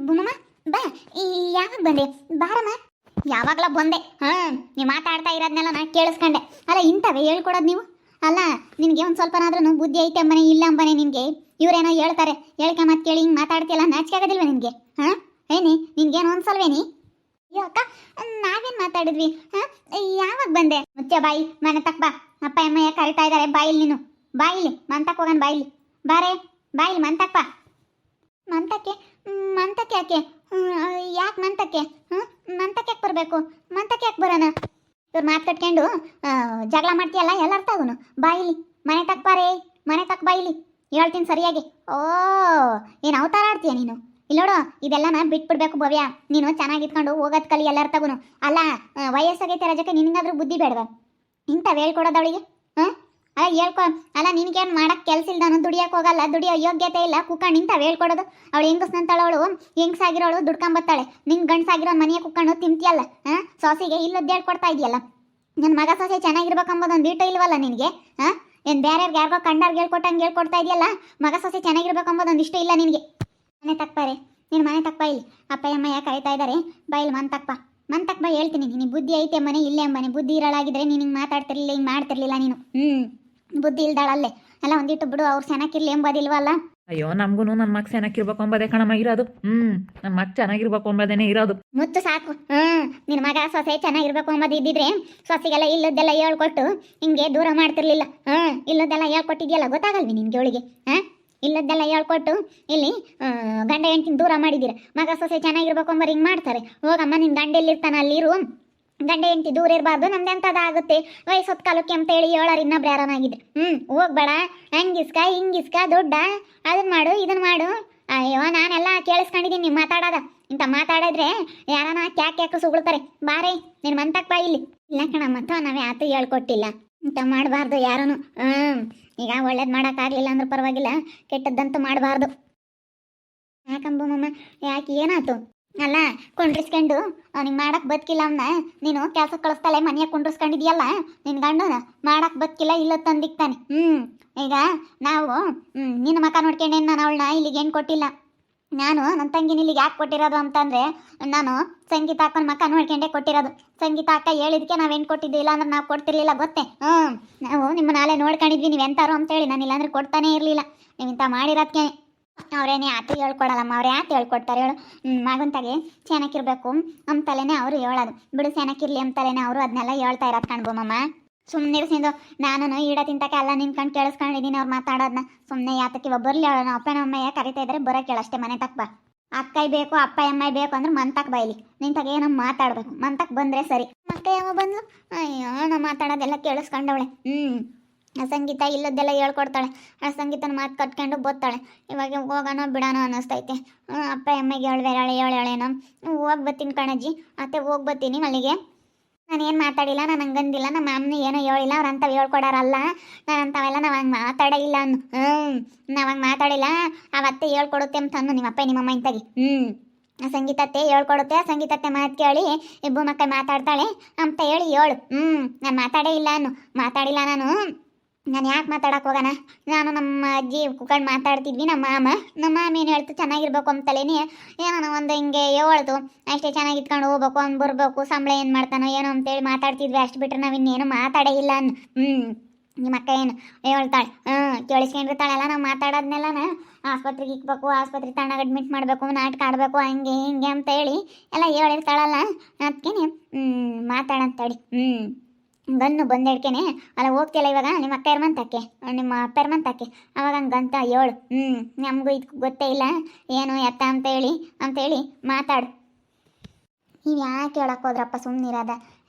ಬುಮ್ಮಮ್ಮ ಬಾ. ಯಾವಾಗ ಬಂದೆ? ಬಾರಮ್ಮ. ಯಾವಾಗಲ ಬಂದೆ. ನೀವು ಮಾತಾಡ್ತಾ ಇರೋದ್ನೆಲ್ಲ ನಾ ಕೇಳಿಸ್ಕೊಂಡೆ. ಅಲ್ಲ ಇಂಥವೇ ಹೇಳ್ಕೊಡೋದು ನೀವು? ಅಲ್ಲ ನಿನಗೆ ಒಂದು ಸ್ವಲ್ಪನಾದ್ರೂ ಬುದ್ಧಿ ಐತೆ ಅಂಬನೆ ಇಲ್ಲ ಅಂಬನೆ ನಿನಗೆ. ಇವರೇನೋ ಹೇಳ್ತಾರೆ, ಹೇಳ್ಕೆ ಮತ್ತೆ ಕೇಳಿ ಹಿಂಗೆ ಮಾತಾಡ್ತಿಯಲ್ಲ, ನಾಚಿಕೆ ಆಗೋದಿಲ್ವ ನಿನಗೆ? ಏನಿ ನಿನ್ಗೇನು ಅನ್ಸಲ್ವೇನಿ? ಅಯ್ಯೋ ಅಕ್ಕ, ನಾವೇನು ಮಾತಾಡಿದ್ವಿ? ಯಾವಾಗ ಬಂದೆ? ಮುಚ್ಚೆ ಬಾಯಿ, ಮನೆ ತಕ್ಕ ಬಾ. ಅಪ್ಪ ಅಮ್ಮಯ್ಯ ಕರಿತಾ ಇದ್ದಾರೆ, ಬಾಯಿಲಿ ನೀನು. ಬಾಯಿಲಿ ಮಂತಕ್ಕೆ ಹೋಗೋಣ, ಬಾಯಿಲಿ ಬಾರೇ, ಬಾಯಿಲಿ ಮಂತಕ್ಕೆ ಬಾ. ಮಂತಕ್ಕೆ? ಮಂತಕ್ಕೆ ಯಾಕೆ? ಯಾಕೆ ಮಂತಕ್ಕೆ? ಮಂತಕ್ಕೆ ಯಾಕೆ ಬರಬೇಕು? ಮಂತಕ್ಕೆ ಯಾಕೆ ಬರೋಣ? ಇವ್ರು ಮಾತು ಕಟ್ಕೊಂಡು ಜಗಳ ಮಾಡ್ತೀಯಲ್ಲ, ಎಲ್ಲ ಅರ್ಥ ಆಗುನು. ಬಾಯಿಲಿ ಮನೆ ತಕ್ಕ ಬಾರೇ, ಮನೆ ತಕ್ಕ ಬಾಯಿಲಿ ಹೇಳ್ತೀನಿ ಸರಿಯಾಗಿ. ಓ, ಏನು ಅವತಾರ ಆಡ್ತೀಯ ನೀನು? ಇಲ್ಲೋಡು, ಇದೆಲ್ಲನ ಬಿಟ್ಬಿಡ್ಬೇಕು ಭವ್ಯ. ನೀನು ಚೆನ್ನಾಗಿತ್ಕೊಂಡು ಹೋಗೋದು ಕಲಿ, ಎಲ್ಲರ ತಗುನು. ಅಲ್ಲ ವಯಸ್ಸಾಗೈತೆ ರಜಕ್ಕೆ, ನಿನಗಾದ್ರೂ ಬುದ್ಧಿ ಬೇಡವ? ಇಂಥವು ಹೇಳ್ಕೊಡೋದು ಅವಳಿಗೆ? ಅಲ್ಲ ಹೇಳ್ಕೊ. ಅಲ್ಲ ನಿನಗೇನು ಮಾಡಕ್ಕೆ ಕೆಲಸ ಇಲ್ದಾನು, ದುಡಿಯೋಕೆ ಹೋಗಲ್ಲ, ದುಡಿಯೋ ಯೋಗ್ಯತೆ ಇಲ್ಲ, ಕುಕ್ಕಂಡು ಇಂಥವು ಹೇಳ್ಕೊಡೋದು? ಅವಳು ಹೆಂಗಸ್ನಂತಾಳವಳು, ಹೆಂಗಸಾಗಿರೋಳು ದುಡ್ಕೊಂಬತ್ತಾಳೆ. ನಿನ್ನ ಗಂಡಸಾಗಿರೋ ಮನೆಯ ಕುಕ್ಕಂಡು ತಿಂತಿಯಲ್ಲ. ಸೊಸೆಗೆ ಇಲ್ಲದ್ದು ಹೇಳ್ಕೊಡ್ತಾ ಇದೆಯಲ್ಲ. ನನ್ನ ಮಗ ಸೊಸೆ ಚೆನ್ನಾಗಿರ್ಬೇಕಂಬೋದೊಂದು ಈಟು ಇಲ್ವಲ್ಲ ನಿನಗೆ? ಏನು ಬೇರೆಯವ್ರಿಗೆ ಯಾರಿಗೋ ಕಂಡವ್ರಿಗೆ ಹೇಳ್ಕೊಟ್ಟಂಗೆ ಹೇಳ್ಕೊಡ್ತಾ ಇದೆಯಲ್ಲ. ಮಗ ಸೊಸೆ ಚೆನ್ನಾಗಿರ್ಬೇಕಂಬೋದೊಂದು ಇಷ್ಟ ಇಲ್ಲ ನಿನಗೆ. ಮನೆ ತಕ್ಪಾರೆ, ನೀನು ಮನೆ ತಕ್ಕ ಇಲ್ಲಿ. ಅಪ್ಪ ಅಮ್ಮ ಯಾಕೆ ಕರೀತಾ ಇದ್ದಾರೆ, ಬಾಯಿಲ್ ಮನ್ ತಕ್ಕ ಬಾ. ಹೇಳ್ತೀನಿ, ನೀನು ಬುದ್ಧಿ ಐತೆ ಮನೆ ಇಲ್ಲೇ ಮನೆ. ಬುದ್ಧಿ ಇರಳಾಗಿದ್ರೆ ನೀನು ಹಿಂಗೆ ಮಾತಾಡ್ತಿರ್ಲಿಲ್ಲ, ಹಿಂಗೆ ಮಾಡ್ತಿರ್ಲಿಲ್ಲ ನೀನು. ಬುದ್ಧಿ ಇಲ್ದಾಳಲ್ಲೇ. ಅಲ್ಲ ಒಂದಿಟ್ಟು ಬಿಡು, ಅವ್ರು ಚೆನ್ನಾಗಿರ್ಲಿ ಎಂಬೋದಿಲ್ವಲ್ಲ? ಅಯ್ಯೋ, ನಮಗೂ ನನ್ನ ಮಗ ಚೆನ್ನಾಗಿರ್ಬೇಕು ಅಂಬೋದೇ ಕಣಮ್ಮ ಇರೋದು. ನನ್ನ ಮಗ ಚೆನ್ನಾಗಿರ್ಬೇಕು ಅಂಬೋದೇನೆ ಇರೋದು. ಮುತ್ತು ಸಾಕು. ನಿನ್ನ ಮಗ ಸೊಸೆ ಚೆನ್ನಾಗಿರ್ಬೇಕು ಅಂಬೋದು ಇದ್ದಿದ್ರೆ ಸೊಸೆಗೆಲ್ಲ ಇಲ್ಲದ್ದೆಲ್ಲ ಹೇಳ್ಕೊಟ್ಟು ಹಿಂಗೆ ದೂರ ಮಾಡ್ತಿರ್ಲಿಲ್ಲ. ಇಲ್ಲದ್ದೆಲ್ಲ ಹೇಳ್ಕೊಟ್ಟಿದ್ಯಲ್ಲ, ಗೊತ್ತಾಗಲ್ವಿ ನಿನ್ಗೆ ಅವಳಿಗೆ? ಇಲ್ಲದ್ದೆಲ್ಲ ಹೇಳ್ಕೊಟ್ಟು ಇಲ್ಲಿ ಗಂಡ ಹೆಂಡ್ತಿನ ದೂರ ಮಾಡಿದ್ದೀರ. ಮಗ ಸೊಸೆ ಚೆನ್ನಾಗಿರ್ಬೇಕು ಅಂಬರು ಹಿಂಗೆ ಮಾಡ್ತಾರೆ. ಹೋಗಮ್ಮ, ನಿನ್ನ ಗಂಡ ಎಲ್ಲಿರ್ತಾನೆ ಅಲ್ಲಿರು. ಗಂಡ ಹೆಂಡ್ತಿ ದೂರ ಇರಬಾರ್ದು, ನಮ್ದೆಂತದ ಆಗುತ್ತೆ ವಯಸ್ಸೊತ್ತು ಕಾಲಕ್ಕೆ ಅಂತ ಹೇಳಿ ಹೇಳೋರು ಇನ್ನೊಬ್ರು ಯಾರನಾಗಿದ್ರೆ. ಹೋಗ್ಬೇಡ, ಹಂಗಿಸ್ಕ ಹಿಂಗಿಸ್ಕ ದುಡ್ಡ, ಅದನ್ನ ಮಾಡು ಇದನ್ನ ಮಾಡು. ಅಯ್ಯೋ, ನಾನೆಲ್ಲ ಕೇಳಿಸ್ಕೊಂಡಿದ್ದೀನಿ ನೀವು ಮಾತಾಡೋದ. ಇಂಥ ಮಾತಾಡಿದ್ರೆ ಯಾರನ ಕ್ಯಾಕ್ ಸುಗುಳ್ತಾರೆ. ಬಾರೇ, ನೀನು ಮಂತಕ್ಕೆ ಬಾ ಇಲ್ಲಿ. ಇಲ್ಲ ಕಣಮ್ಮ, ನಾವೇ ಆತು ಹೇಳ್ಕೊಟ್ಟಿಲ್ಲ, ಇಂಥ ಮಾಡಬಾರ್ದು ಯಾರೂ. ಈಗ ಒಳ್ಳೇದು ಮಾಡೋಕ್ಕಾಗಲಿಲ್ಲ ಅಂದ್ರೆ ಪರವಾಗಿಲ್ಲ, ಕೆಟ್ಟದ್ದಂತೂ ಮಾಡಬಾರ್ದು. ಯಾಕಂಬಮ್ಮ, ಯಾಕೆ ಏನಾಯ್ತು? ಅಲ್ಲ ಕುಂಡ್ರಿಸ್ಕೊಂಡು ಅವ್ನಿಗೆ ಮಾಡಕ್ಕೆ ಬದುಕಿಲ್ಲ ಅವನ್ನ. ನೀನು ಕೆಲಸ ಕಳಿಸ್ತಾಳೆ, ಮನೆಯಾಗ ಕುಂಡ್ರಿಸ್ಕೊಂಡಿದ್ಯಲ್ಲ, ನಿನ್ನ ಗಂಡನ ಮಾಡಕ್ಕೆ ಬದುಕಿಲ್ಲ, ಇಲ್ಲ ತಂದಿಕ್ತಾನೆ. ಈಗ ನಾವು ನಿನ್ನ ಮಕ್ಕ ನೋಡ್ಕೊಂಡೇನು, ನಾನು ಅವಳನ್ನ ಇಲ್ಲಿಗೆ ಏನು ಕೊಟ್ಟಿಲ್ಲ. ನಾನು ನನ್ನ ತಂಗಿನ ಇಲ್ಲಿಗೆ ಯಾಕೆ ಕೊಟ್ಟಿರೋದು ಅಂತಂದರೆ, ನಾನು ಸಂಗೀತ ಅಕ್ಕನ ಮಕ್ಕ ನೋಡ್ಕೊಂಡೇ ಕೊಟ್ಟಿರೋದು. ಸಂಗೀತ ಅಕ್ಕ ಹೇಳಿದಕ್ಕೆ ನಾವೇನು ಕೊಟ್ಟಿದ್ದೆ, ಇಲ್ಲ ಅಂದ್ರೆ ನಾವು ಕೊಡ್ತಿರ್ಲಿಲ್ಲ ಗೊತ್ತೇ. ನಾವು ನಿಮ್ಮ ನಾಳೆ ನೋಡ್ಕೊಂಡಿದ್ವಿ ನೀವು ಎಂತಾರು ಅಂತೇಳಿ. ನಾನು ಇಲ್ಲಾಂದ್ರೆ ಕೊಡ್ತಾನೆ ಇರಲಿಲ್ಲ. ನೀವು ಇಂಥ ಮಾಡಿರೋದಕ್ಕೆ. ಅವರೇನೇ ಆತು ಹೇಳ್ಕೊಡಲ್ಲಮ್ಮ, ಅವ್ರು ಯಾಕೆ ಹೇಳ್ಕೊಡ್ತಾರೆ ಹೇಳು? ಮಗಂತಾಗೆ ಚೆನ್ನಾಗಿರ್ಬೇಕು ಅಂತಲೇನೆ ಅವರು ಹೇಳೋದು. ಬಿಡು ಚೆನ್ನಾಗಿರ್ಲಿ ಅಂತಲೇನೆ ಅವರು ಅದನ್ನೆಲ್ಲ ಹೇಳ್ತಾ ಇರೋದು ಕಣ್ಬೊಮ್ಮಮ್ಮ. ಸುಮ್ಮನೆ ಇರಿಸಿದ್ದು ನಾನು ಈಡ ತಿಂತಕ್ಕೆ ಎಲ್ಲ ನಿನ್ಕೊಂಡು ಕೇಳಿಸ್ಕೊಂಡಿದ್ದೀನಿ ಅವ್ರು ಮಾತಾಡೋದನ್ನ. ಸುಮ್ಮನೆ ಯಾತಕ್ಕೆ ಒಬ್ಬರ್ಲಿ ಹೇಳೋಣ. ಅಪ್ಪನ ಅಮ್ಮಯ್ಯ ಕರಿತಾ ಇದ್ರೆ ಬರೋಕೆ ಹೇಳಷ್ಟೇ. ಮನೆ ತಕ್ಕ ಬಾ. ಅಕ್ಕೈ ಬೇಕು ಅಪ್ಪ ಅಮ್ಮ ಬೇಕು ಅಂದ್ರೆ ಮಂತಕ್ಕೆ ಬೈಲಿ. ನಿಂತಾಗ ಏನೋ ಮಾತಾಡ್ಬೇಕು, ಮಂತಕ್ಕೆ ಬಂದರೆ ಸರಿ. ಮತ್ತೆ ಯಾವ ಬಂದ್ಲು? ಅಯ್ಯೋ, ನಾವು ಮಾತಾಡೋದೆಲ್ಲ ಕೇಳಿಸ್ಕೊಂಡವಳೆ. ಆ ಸಂಗೀತ ಇಲ್ಲದ್ದೆಲ್ಲ ಹೇಳ್ಕೊಡ್ತಾಳೆ. ಆ ಸಂಗೀತನ ಮಾತು ಕಟ್ಕೊಂಡು ಬೋತ್ತಾಳೆ. ಇವಾಗ ಹೋಗೋಣ ಬಿಡೋಣ ಅನ್ನಿಸ್ತೈತೆ. ಅಪ್ಪ ಅಮ್ಮಗೆ ಹೇಳೇಳೇನೋ. ಹೋಗಿ ಬರ್ತೀನಿ ಕಣಜ್ಜಿ, ಅತ್ತೆ ಹೋಗಿ ಬರ್ತೀನಿ ಅಲ್ಲಿಗೆ. ನಾನೇನು ಮಾತಾಡಿಲ್ಲ, ನಾನು ಹಂಗಂದಿಲ್ಲ. ನಮ್ಮ ಅಮ್ಮನ ಏನೋ ಹೇಳಿಲ್ಲ, ಅವ್ರು ಅಂಥವು ಹೇಳ್ಕೊಡಾರಲ್ಲ. ನಾನು ಅಂಥವೆಲ್ಲ ನಾವು ಹಂಗೆ ಮಾತಾಡೇ ಇಲ್ಲ ಅನ್ನು. ನಾವು ಹಂಗೆ ಮಾತಾಡಿಲ್ಲ. ಅವತ್ತೆ ಹೇಳ್ಕೊಡುತ್ತೆ ಅಂತ ಅನ್ನು ನಿಮ್ಮಪ್ಪ ನಿಮ್ಮಮ್ಮ ಇಂತಾಗಿ. ಆ ಸಂಗೀತತ್ತೆ ಹೇಳ್ಕೊಡುತ್ತೆ. ಆ ಸಂಗೀತತ್ತೆ ಮಾತು ಕೇಳಿ ಇಬ್ಬರು ಮಕ್ಕಳು ಮಾತಾಡ್ತಾಳೆ ಅಂತ ಹೇಳಿ ಹೇಳು. ನಾನು ಮಾತಾಡೇ ಇಲ್ಲ ಅನ್ನು. ಮಾತಾಡಿಲ್ಲ ನಾನು ಯಾಕೆ ಮಾತಾಡಕ್ಕೆ ಹೋಗೋಣ? ನಾನು ನಮ್ಮ ಅಜ್ಜಿ ಕುತ್ಕೊಂಡು ಮಾತಾಡ್ತಿದ್ವಿ. ನಮ್ಮ ಮಾಮ ಏನು ಹೇಳ್ತು, ಚೆನ್ನಾಗಿರ್ಬೇಕು ಅಂತಲೇನಿ ಏನೋ ಒಂದು ಹಿಂಗೆ ಹೇಳ್ತು ಅಷ್ಟೇ. ಚೆನ್ನಾಗಿ ಇಟ್ಕೊಂಡು ಹೋಗ್ಬೇಕು, ಅವ್ನು ಬರಬೇಕು, ಸಂಬಳ ಏನು ಮಾಡ್ತಾನೋ ಏನೋ ಅಂತೇಳಿ ಮಾತಾಡ್ತಿದ್ವಿ. ಅಷ್ಟು ಬಿಟ್ಟರೆ ನಾವು ಇನ್ನೇನು ಮಾತಾಡೇ ಇಲ್ಲ ಅನ್ನು. ನಿಮ್ಮ ಅಕ್ಕ ಏನು ಹೇಳ್ತಾಳೆ, ಕೇಳಿಸ್ಕೊಂಡಿರ್ತಾಳೆಲ್ಲ. ನಾವು ಮಾತಾಡೋದ್ನೆಲ್ಲ ಆಸ್ಪತ್ರೆಗೆ ಇಕ್ಬೇಕು, ಆಸ್ಪತ್ರೆ ತಣ್ಣಗೆ ಅಡ್ಮಿಟ್ ಮಾಡಬೇಕು, ನಾಟಕ ಆಡಬೇಕು, ಹಂಗೆ ಹಿಂಗೆ ಅಂತ ಹೇಳಿ ಎಲ್ಲ ಹೇಳಿರ್ತಾಳಲ್ಲ. ಅದಕ್ಕೇನೆ ಮಾತಾಡಂತೇಳಿ ಗನ್ನು ಬಂದೇಳ್ಕೆನೆ ಅಲ್ಲ ಹೋಗ್ತಿಲ್ಲ ಇವಾಗ ನಿಮ್ಮ ಅಕ್ಕ ಇರ್ಮಂತಕ್ಕೆ, ನಿಮ್ಮ ಅಪ್ಪ ಇರ್ಮಂತಕ್ಕೆ. ಅವಾಗ ಹಂಗಂತ ಹೇಳು. ನಮಗೂ ಇದಕ್ಕೆ ಗೊತ್ತೇ ಇಲ್ಲ ಏನು ಎತ್ತ ಅಂತೇಳಿ ಮಾತಾಡು. ನೀವು ಯಾಕೆ ಹೇಳಕ್ಕೆ ಹೋದ್ರಪ್ಪ? ಸುಮ್ಮನಿರೋದ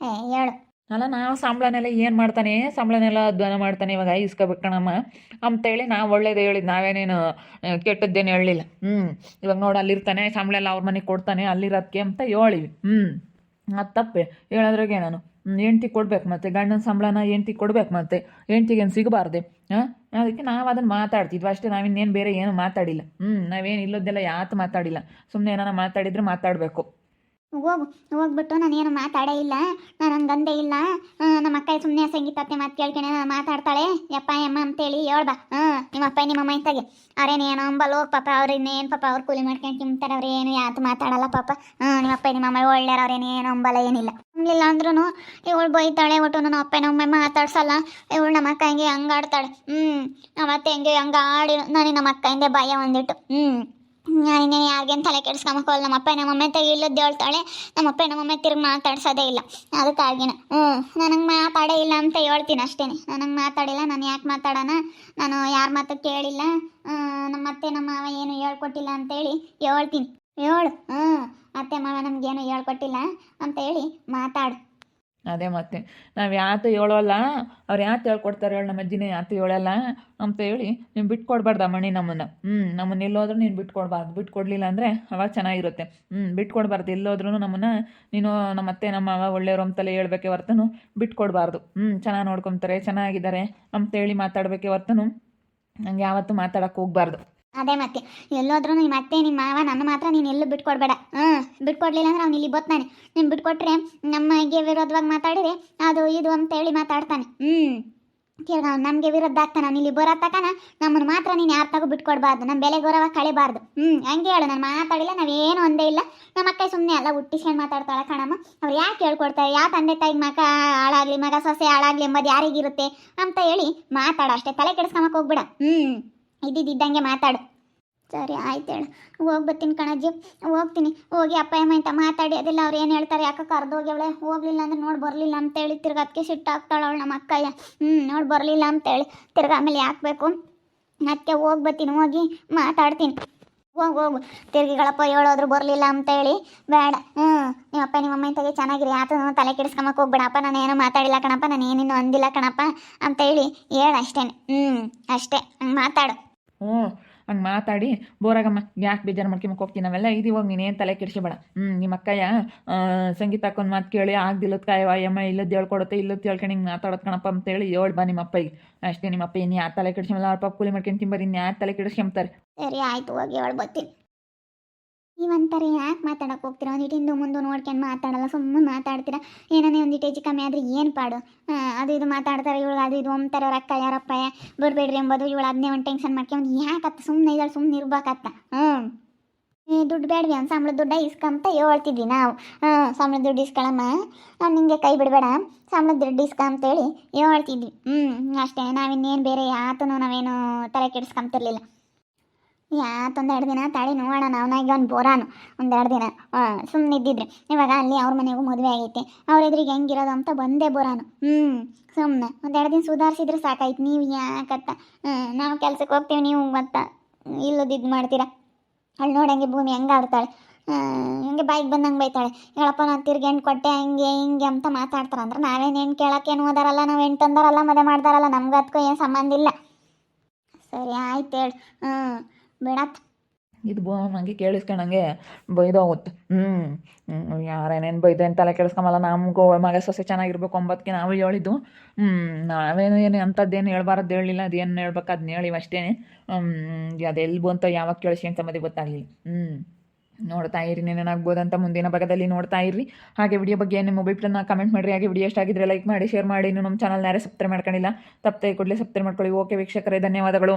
ಹೇಳು. ಅಲ್ಲ, ನಾವು ಸಂಬಳನೆಲ್ಲ ಏನು ಮಾಡ್ತಾನೆ, ಸಂಬಳನೆಲ್ಲ ಧ್ವನ ಮಾಡ್ತಾನೆ. ಇವಾಗ ಇಸ್ಕೊಬೇಕಣಮ್ಮ ಅಂತೇಳಿ ನಾವು ಒಳ್ಳೇದು ಹೇಳಿದ್ದು, ನಾವೇನೇನು ಕೆಟ್ಟದ್ದೇನು ಹೇಳಲಿಲ್ಲ. ಇವಾಗ ನೋಡಿ ಅಲ್ಲಿರ್ತಾನೆ, ಸಂಬಳ ಎಲ್ಲ ಅವ್ರ ಮನೆಗೆ ಕೊಡ್ತಾನೆ, ಅಲ್ಲಿರೋದಕ್ಕೆ ಅಂತ ಹೇಳಿವಿ. ಅದು ತಪ್ಪೆ ಹೇಳೋದ್ರಾಗೆ. ನಾನು ಹೆಂಡ್ತಿ ಕೊಡ್ಬೇಕು, ಮತ್ತು ಗಂಡನ ಸಂಬಳನ ಹೆಂಡ್ತಿ ಕೊಡ್ಬೇಕು, ಮತ್ತು ಹೆಂಡ್ತಿಗೇನು ಸಿಗಬಾರ್ದೆ. ಅದಕ್ಕೆ ನಾವು ಅದನ್ನು ಮಾತಾಡ್ತಿದ್ವಿ ಅಷ್ಟೇ. ನಾವಿನ್ನೇನು ಬೇರೆ ಏನು ಮಾತಾಡಿಲ್ಲ. ನಾವೇನು ಇಲ್ಲದ್ದೆಲ್ಲ ಯಾತು ಮಾತಾಡಿಲ್ಲ. ಸುಮ್ಮನೆ ಏನಾರ ಮಾತಾಡಿದರೆ ಮಾತಾಡಬೇಕು. ಹೋಗು, ಹೋಗ್ಬಿಟ್ಟು ನಾನೇನು ಮಾತಾಡೇ ಇಲ್ಲ, ನಾನು ಹಂಗಂದೇ ಇಲ್ಲ. ನಮ್ಮ ಅಕ್ಕ ಸುಮ್ಮನೆ ಸಂಗೀತತ್ತೆ ಮಾತು ಕೇಳ್ಕೊಂಡೆ ನಾನು ಮಾತಾಡ್ತಾಳೆ ಯಪ್ಪ ಯಮ್ಮ ಅಂತೇಳಿ ಹೇಳ್ಬಾ. ನಿಮ್ಮ ಅಪ್ಪ ನಿಮ್ಮ ಅಮ್ಮ ಇತ್ತಾಗೆ ಅವ್ರೇನೇನು ಅಂಬಲ್ಲ ಹೋಗಿ ಪಾಪ, ಅವ್ರೇನೇನು ಪಾಪ ಅವ್ರು ಕೂಲಿ ಮಾಡ್ಕೊಂಡು ತಿಂತಾರೆ, ಅವ್ರು ಏನು ಯಾತು ಮಾತಾಡಲ್ಲ ಪಾಪ. ನಿಮ್ಮ ಅಪ್ಪ ನಿಮ್ಮ ಅಮ್ಮ ಒಳ್ಳೆಯವ್ರು, ಅವ್ರೇನೇನು ಅಂಬಲ್ಲ ಏನಿಲ್ಲ. ಅಂಬಲಿಲ್ಲ ಅಂದ್ರೂ ಇವಳು ಬೈತಾಳೆ ಒಟ್ಟು ನಮ್ಮ ಅಪ್ಪ ನಮ್ಮ ಅಮ್ಮ ಮಾತಾಡ್ಸಲ್ಲ. ಇವಳು ನಮ್ಮ ಅಕ್ಕ ಹಿಂಗೆ ಹಂಗೆ ಆಡ್ತಾಳೆ. ನಮ್ಮ ಅತ್ತೆ ಹೆಂಗೆ ಹಂಗೆ ಆಡಿ ನನಗೆ ನಮ್ಮ ಅಕ್ಕ ಹಿಂದೆ ಭಯ ಒಂದಿಟ್ಟು. ನಾನಿನ್ನೇನು ಯಾರಿಗೇನು ತಲೆ ಕೆಡಿಸ್ಕೊಂಬಕೋಲ್ಲ. ನಮ್ಮ ನಮ್ಮಮ್ಮ ಇಲ್ಲದ್ದು ಹೇಳ್ತಾಳೆ, ನಮ್ಮಪ್ಪ ನಮ್ಮಮ್ಮ ತಿರುಗಿ ಮಾತಾಡ್ಸೋದೇ ಇಲ್ಲ. ಅದಕ್ಕಾಗಿನ ನನಗೆ ಮಾತಾಡೇ ಇಲ್ಲ ಅಂತ ಹೇಳ್ತೀನಿ ಅಷ್ಟೇ. ನನಗೆ ಮಾತಾಡಿಲ್ಲ, ನಾನು ಯಾಕೆ ಮಾತಾಡೋಣ, ನಾನು ಯಾರ ಮಾತು ಕೇಳಿಲ್ಲ, ನಮ್ಮ ಅತ್ತೆ ನಮ್ಮ ಮಾವ ಏನು ಹೇಳ್ಕೊಟ್ಟಿಲ್ಲ ಅಂತೇಳಿ ಹೇಳ್ತೀನಿ. ಹೇಳು, ಅತ್ತೆ ಮಾವ ನಮಗೇನು ಹೇಳ್ಕೊಟ್ಟಿಲ್ಲ ಅಂತೇಳಿ ಮಾತಾಡು. ಅದೇ ಮತ್ತೆ ನಾವು ಯಾತು ಹೇಳೋಲ್ಲ, ಅವ್ರು ಯಾತು ಹೇಳ್ಕೊಡ್ತಾರೆ ಹೇಳಿ, ನಮ್ಮ ಅಜ್ಜಿನೇ ಯಾತು ಹೇಳಲ್ಲ ಅಂತ ಹೇಳಿ ನೀವು ಬಿಟ್ಕೊಡ್ಬಾರ್ದು ಅಮ್ಮಣ್ಣಿ ನಮ್ಮನ್ನು. ನಮ್ಮನ್ನು ಎಲ್ಲೋದ್ರೂ ನೀನು ಬಿಟ್ಕೊಡ್ಬಾರ್ದು. ಬಿಟ್ಕೊಡ್ಲಿಲ್ಲ ಅಂದರೆ ಅವಾಗ ಚೆನ್ನಾಗಿರುತ್ತೆ. ಬಿಟ್ಕೊಡ್ಬಾರ್ದು ಎಲ್ಲೋದ್ರೂ ನಮ್ಮನ್ನು. ನೀನು ನಮ್ಮ ಅತ್ತೆ ನಮ್ಮ ಮಾವ ಒಳ್ಳೆಯವರು ಅಂತಲೇ ಹೇಳ್ಬೇಕೆ ಹೊರ್ತನು ಬಿಟ್ಕೊಡ್ಬಾರ್ದು. ಚೆನ್ನಾಗಿ ನೋಡ್ಕೊತಾರೆ, ಚೆನ್ನಾಗಿದ್ದಾರೆ ಅಂತೇಳಿ ಮಾತಾಡಬೇಕೆ ಹೊರ್ತನು ನಂಗೆ ಯಾವತ್ತೂ ಮಾತಾಡೋಕ್ಕೆ ಹೋಗ್ಬಾರ್ದು. ಅದೇ ಮತ್ತೆ ಎಲ್ಲೋದ್ರೂ ನಿಮ್ಮ ಅತ್ತೆ ನಿಮ್ಮ ಮಾವ ನನ್ನ ಮಾತ್ರ ನೀನು ಎಲ್ಲೂ ಬಿಟ್ಕೊಡ್ಬೇಡ. ಬಿಟ್ಕೊಡ್ಲಿಲ್ಲ ಅಂದ್ರೆ ಅವ್ನು ಇಲ್ಲಿ ಬತ್ತಾನೆ. ನೀನು ಬಿಟ್ಕೊಟ್ರೆ ನಮಗೆ ವಿರೋಧವಾಗಿ ಮಾತಾಡಿದ್ರೆ ಅದು ಇದು ಅಂತೇಳಿ ಮಾತಾಡ್ತಾನೆ. ತಿರ್ಗ ನಮಗೆ ವಿರುದ್ಧ ಆಗ್ತಾನೆ. ಅವ್ನು ಇಲ್ಲಿ ಬರೋ ತಕನ ನಮ್ಮನ್ನು ಮಾತ್ರ ನೀನು ಯಾರ ತಗೋ ಬಿಟ್ಕೊಡ್ಬಾರ್ದು, ನಮ್ಮ ಬೆಲೆ ಗೌರವ ಕಳಿಬಾರ್ದು. ಹಂಗೆ ಹೇಳು, ನಾನು ಮಾತಾಡಿಲ್ಲ, ನಾವೇನು ಒಂದೇ ಇಲ್ಲ. ನಮ್ಮ ಅಕ್ಕ ಸುಮ್ಮನೆ ಎಲ್ಲ ಹುಟ್ಟಿಸ್ಕೊಂಡು ಮಾತಾಡ್ತಾಳೆ ಕಣಮ್ಮ. ಅವ್ರು ಯಾಕೆ ಹೇಳ್ಕೊಡ್ತಾರೆ, ಯಾವ ತಂದೆ ತಾಯಿಗೆ ಮಗ ಹಾಳಾಗಲಿ ಮಗ ಸೊಸೆ ಹಾಳಾಗಲಿ ಎಂಬುದು ಯಾರಿಗಿರುತ್ತೆ ಅಂತ ಹೇಳಿ ಮಾತಾಡು ಅಷ್ಟೇ. ತಲೆ ಕೆಡಿಸ್ಕೊಂಬಕ್ಕೆ ಹೋಗ್ಬೇಡ. ಇದ್ದಿದ್ದಂಗೆ ಮಾತಾಡು. ಸರಿ ಆಯ್ತು ಹೇಳು, ಹೋಗ್ಬತ್ತೀನಿ ಕಣಜ್ಜಿ, ಹೋಗ್ತೀನಿ. ಹೋಗಿ ಅಪ್ಪ ಅಮ್ಮ ಅಂತ ಮಾತಾಡಿ ಅದೆಲ್ಲ ಅವ್ರು ಏನು ಹೇಳ್ತಾರೆ, ಯಾಕೆ ಕರೆದೋಗ್ಯವಳೆ, ಹೋಗ್ಲಿಲ್ಲ ಅಂದ್ರೆ ನೋಡಿ ಬರಲಿಲ್ಲ ಅಂತೇಳಿ ತಿರ್ಗಿ ಅದಕ್ಕೆ ಸಿಟ್ಟಾಗ್ತಾಳೆ ಅವಳು ನಮ್ಮ ಅಕ್ಕಯ್ಯ. ನೋಡಿ ಬರಲಿಲ್ಲ ಅಂತೇಳಿ ತಿರ್ಗಿ ಆಮೇಲೆ ಹಾಕ್ಬೇಕು. ಅದಕ್ಕೆ ಹೋಗ್ಬತ್ತೀನಿ, ಹೋಗಿ ಮಾತಾಡ್ತೀನಿ. ಹೋಗು ತಿರ್ಗಿಗಳಪ್ಪ ಹೇಳೋದ್ರು ಬರಲಿಲ್ಲ ಅಂತೇಳಿ ಬೇಡ. ನಿಮ್ಮಪ್ಪ ನಿಮ್ಮಮ್ಮ ಇಂತಾಗೆ ಚೆನ್ನಾಗಿರಿ, ಆತ ತಲೆ ಕೆಡಿಸ್ಕೊಂಬಕ್ಕೆ ಹೋಗ್ಬೇಡ. ಅಪ್ಪ ನಾನು ಏನೋ ಮಾತಾಡಿಲ್ಲ ಕಣಪ್ಪ, ನಾನು ಏನೇನು ಅಂದಿಲ್ಲ ಕಣಪ್ಪ ಅಂತೇಳಿ ಹೇಳು ಅಷ್ಟೇ. ಅಷ್ಟೇ, ಹಂಗೆ ಮಾತಾಡು. ಹಂಗೆ ಮಾತಾಡಿ ಬೋರಾಗಮ್ಮ ಯಾಕೆ ಬೇಜಾರು ಮಾಡ್ಕೊಂಬಕ್ಕೆ ಹೋಗ್ತೀನಿ, ನಾವೆಲ್ಲ ಇದೀವಾಗ ನೀನೇನು ತಲೆ ಕೆಡಿಸ್ಬೇಡ. ನಿಮ್ಮ ಅಕ್ಕಯ್ಯ ಸಂಗೀತ ಹಾಕೊಂಡು ಮಾತು ಕೇಳಿ ಆಗ್ದಿಲ್ಲದ ಕಾಯವ ಅಮ್ಮ ಇಲ್ಲದ್ದು ಹೇಳ್ಕೊಡುತ್ತೆ, ಇಲ್ಲದ್ದು ಹೇಳ್ಕೊಂಡು ಹಿಂಗೆ ಮಾತಾಡೋದು ಕಣಪ್ಪ ಅಂತೇಳಿ ಹೇಳ್ ಬಾ ನಿಮ್ಮ ಅಪ್ಪಗೆ ಅಷ್ಟೇ. ನಿಮ್ಮ ಅಪ್ಪ ಇನ್ನು ಯಾರು ತಲೆ ಕೆಡಿಸ್ಕೊಂಬಲ್ಲ, ಅವ್ರ ಪಾಪ ಕೂಲಿ ಮಾಡ್ಕೊಂಡು ತಿಂಬಾರಿ, ಇನ್ನು ಯಾರು ತಲೆ ಕೆಡಿಸ್ಕೊಂತಾರೆ. ಸರಿ ಆಯಿತು, ಹೋಗಿ ಹೇಳ್ಬತ್ತೀನಿ. ನೀವಂತಾರೆ ಯಾಕೆ ಮಾತಾಡೋಕೆ ಹೋಗ್ತೀರಾ, ಒಂದಿಟ್ಟು ಹಿಂದೆ ಮುಂದೆ ನೋಡ್ಕೊಂಡು ಮಾತಾಡಲ್ಲ, ಸುಮ್ಮನೆ ಮಾತಾಡ್ತೀರಾ. ಏನೇ ಒಂದಿಟ್ಟು ಹೆಚ್ಚು ಕಮ್ಮಿ ಆದರೆ ಏನು ಪಾಡು. ಅದು ಇದು ಮಾತಾಡ್ತಾರೆ, ಇವಳು ಅದು ಇದು ಅಂತಾರೆ, ಅವ್ರ ಅಕ್ಕ ಯಾರಪ್ಪ ಬಿಡ್ಬೇಡ್ರಿ ಎಂಬುದು. ಇವಳು ಅದನ್ನೇ ಒಂದು ಟೆನ್ಷನ್ ಮಾಡ್ಕೊಂಡು ಯಾಕತ್ತ ಸುಮ್ಮನೆ ಇದ್ದಾಳೆ, ಸುಮ್ಮನೆ ಇರ್ಬೇಕತ್ತ. ದುಡ್ಡು ಬೇಡವಿ, ಅವ್ನು ಸಂಬಳ ದುಡ್ಡ ಇಸ್ಕೊಂತ ಹೇಳ್ತಿದ್ವಿ ನಾವು. ಸಂಬಳ ದುಡ್ಡು ಇಸ್ಕೊಳಮ್ಮ, ನಾನು ನಿಂಗೆ ಕೈ ಬಿಡಬೇಡ, ಸಂಬಳ ದುಡ್ಡು ಇಸ್ಕ ಅಂತೇಳಿ ಹೇಳ್ತಿದ್ವಿ. ಅಷ್ಟೇ, ನಾವಿನ್ನೇನು ಬೇರೆ ಯಾತನೂ ನಾವೇನು ತಲೆ ಕೆಡಿಸ್ಕೊಂತಿರ್ಲಿಲ್ಲ. ಯಾತೊಂದೆರಡು ದಿನ ತಾಳಿ ನೋಡೋಣ, ಅವನಾಗ ಅವ್ನು ಬೋರಾನು ಒಂದೆರಡು ದಿನ ಸುಮ್ಮನೆ ಇದ್ದಿದ್ರೆ. ಇವಾಗ ಅಲ್ಲಿ ಅವ್ರ ಮನೆಗೂ ಮದುವೆ ಆಗೈತೆ, ಅವ್ರ ಎದುರಿಗೆ ಹೆಂಗಿರೋದು ಅಂತ ಬಂದೇ ಬೋರಾನು. ಸುಮ್ಮನೆ ಒಂದೆರಡು ದಿನ ಸುಧಾರಿಸಿದ್ರೆ ಸಾಕಾಯ್ತು. ನೀವು ಯಾಕತ್ತ ನಾವು ಕೆಲ್ಸಕ್ಕೆ ಹೋಗ್ತೀವಿ, ನೀವು ಮತ್ತೆ ಇಲ್ಲದಿದ್ದು ಮಾಡ್ತೀರಾ. ಅಲ್ಲಿ ನೋಡಂಗೆ ಭೂಮಿ ಹೆಂಗೆ ಆಡ್ತಾಳೆ, ಹಿಂಗೆ ಬಾಯಿಗೆ ಬಂದಂಗೆ ಬೈತಾಳೆ. ಹೇಳಪ್ಪ ನಾನು ತಿರ್ಗಿ ಹೆಣ್ಣು ಕೊಟ್ಟೆ ಹಂಗೆ ಹಿಂಗೆ ಅಂತ ಮಾತಾಡ್ತಾರೆ. ಅಂದ್ರೆ ನಾವೇನು ಹೆಣ್ಣು ಕೇಳೋಕ್ಕೇನು ಓದಾರಲ್ಲ, ನಾವು ಹೆಣ್ಣು ತಂದಾರಲ್ಲ, ಮದುವೆ ಮಾಡ್ದಾರಲ್ಲ, ನಮ್ಗೆ ಅದಕ್ಕೂ ಏನು ಸಂಬಂಧ ಇಲ್ಲ. ಸರಿ ಆಯ್ತು ಹೇಳು, ಬೇಡತ್ ಇದು ಹಂಗೆ ಕೇಳಿಸ್ಕೊಂಡಂಗೆ ಬೈದೋಗುತ್ತೆ. ಯಾರೇನೇನು ಬೈದು ಏನು ತಲೆ ಕೆಡಿಸ್ಕೊಂಬಲ್ಲ. ನಮಗೂ ಮಗ ಸೊಸೆ ಚೆನ್ನಾಗಿರ್ಬೇಕು ಅಂಬದಕ್ಕೆ ನಾವು ಹೇಳಿದ್ದು. ನಾವೇನು ಏನು ಅಂಥದ್ದೇನು ಹೇಳ್ಬಾರ್ದು ಹೇಳಿಲ್ಲ, ಅದೇನು ಹೇಳ್ಬೇಕು ಅದನ್ನ ಹೇಳಿವಿ ಅಷ್ಟೇ. ಅದೆಲ್ಲಿ ಬಂತ ಯಾವಾಗ ಕೇಳಿಸ್ಕೊಂತ ಮದುವೆ ಗೊತ್ತಾಗಲಿಲ್ಲ. ನೋಡ್ತಾ ಇರಿ, ಏನಾಗ್ಬೋದಂತ ಮುಂದಿನ ಭಾಗದಲ್ಲಿ ನೋಡ್ತಾ ಇರ್ರಿ. ಹಾಗೆ ವಿಡಿಯೋ ಬಗ್ಗೆ ನಿಮ್ಮ ಮೊಬೈಲ್ನ ಕಮೆಂಟ್ ಮಾಡಿರಿ. ಹಾಗೆ ವಿಡಿಯೋ ಇಷ್ಟ ಆಗಿದ್ರೆ ಲೈಕ್ ಮಾಡಿ, ಶೇರ್ ಮಾಡಿ. ಇನ್ನು ನಮ್ಮ ಚಾನಲ್ನ ಯಾರೇ ಸಬ್ಸ್ಕ್ರೈಬ್ ಮಾಡ್ಕೊಂಡಿಲ್ಲ ತಪ್ಪದೆ ಕೂಡಲೇ ಸಬ್ಸ್ಕ್ರೈಬ್ ಮಾಡ್ಕೊಳ್ಳಿ. ಓಕೆ ವೀಕ್ಷಕರೇ, ಧನ್ಯವಾದಗಳು.